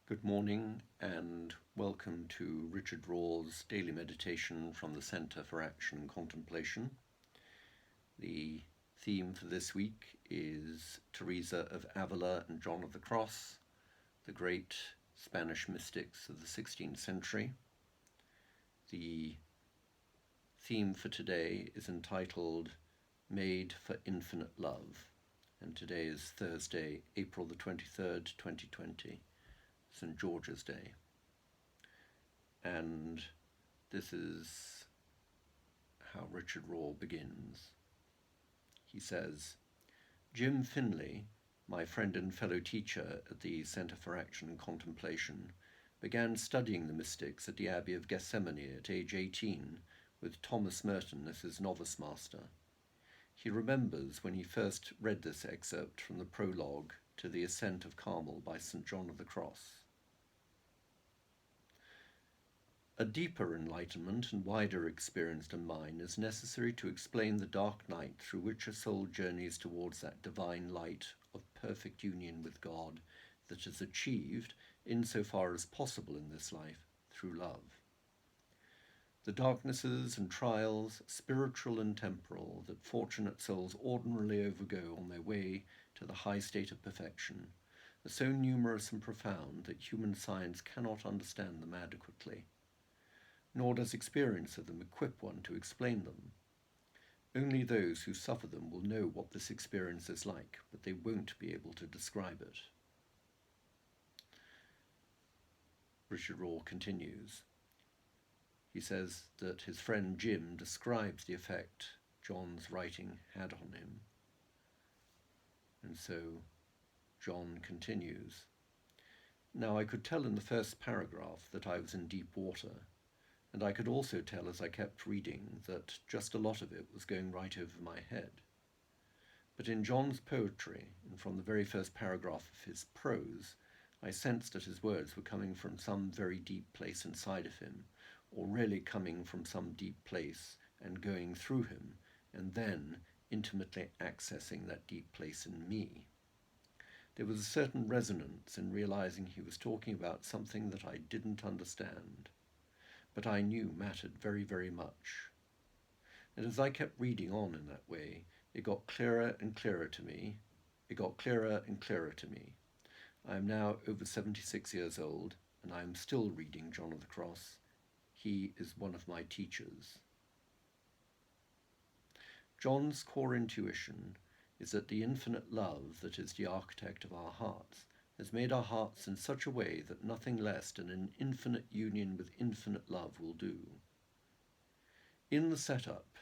Good morning and welcome to Richard Raw's daily meditation from the Centre for Action and Contemplation. The theme for this week is Teresa of Avila and John of the Cross, the great Spanish mystics of the 16th century. The theme for today is entitled Made for Infinite Love, and today is Thursday, April the 23rd, 2020. St. George's Day. And this is how Richard Raw begins. He says, Jim Finley, my friend and fellow teacher at the Centre for Action and Contemplation, began studying the mystics at the Abbey of Gethsemani at age 18 with Thomas Merton as his novice master. He remembers when he first read this excerpt from the prologue to the Ascent of Carmel by St. John of the Cross. A deeper enlightenment and wider experience than mine is necessary to explain the dark night through which a soul journeys towards that divine light of perfect union with God that is achieved, insofar as possible in this life, through love. The darknesses and trials, spiritual and temporal, that fortunate souls ordinarily overgo on their way to the high state of perfection, are so numerous and profound that human science cannot understand them adequately. Nor does experience of them equip one to explain them. Only those who suffer them will know what this experience is like, but they won't be able to describe it. Richard Raw continues. He says that his friend Jim describes the effect John's writing had on him. And so John continues. Now I could tell in the first paragraph that I was in deep water, and I could also tell as I kept reading that just a lot of it was going right over my head. But in John's poetry, and from the very first paragraph of his prose, I sensed that his words were coming from some very deep place inside of him, or really coming from some deep place and going through him, and then intimately accessing that deep place in me. There was a certain resonance in realizing he was talking about something that I didn't understand, but I knew mattered very, very much. And as I kept reading on in that way, it got clearer and clearer to me. I am now over 76 years old, and I am still reading John of the Cross. He is one of my teachers. John's core intuition is that the infinite love that is the architect of our hearts has made our hearts in such a way that nothing less than an infinite union with infinite love will do. In the setup,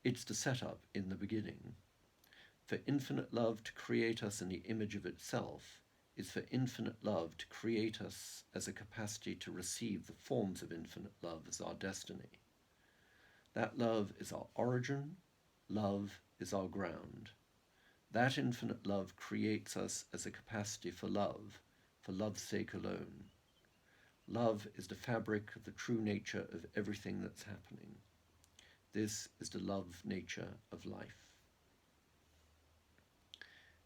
it's the setup in the beginning. For infinite love to create us in the image of itself is for infinite love to create us as a capacity to receive the forms of infinite love as our destiny. That love is our origin, love is our ground. That infinite love creates us as a capacity for love's sake alone. Love is the fabric of the true nature of everything that's happening. This is the love nature of life.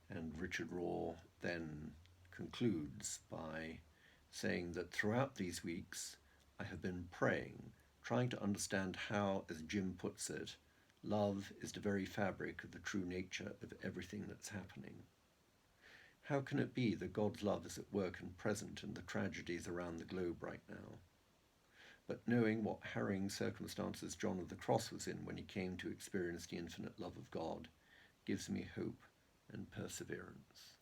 And Richard Raw then concludes by saying that throughout these weeks I have been praying, trying to understand how, as Jim puts it, love is the very fabric of the true nature of everything that's happening. How can it be that God's love is at work and present in the tragedies around the globe right now? But knowing what harrowing circumstances John of the Cross was in when he came to experience the infinite love of God gives me hope and perseverance.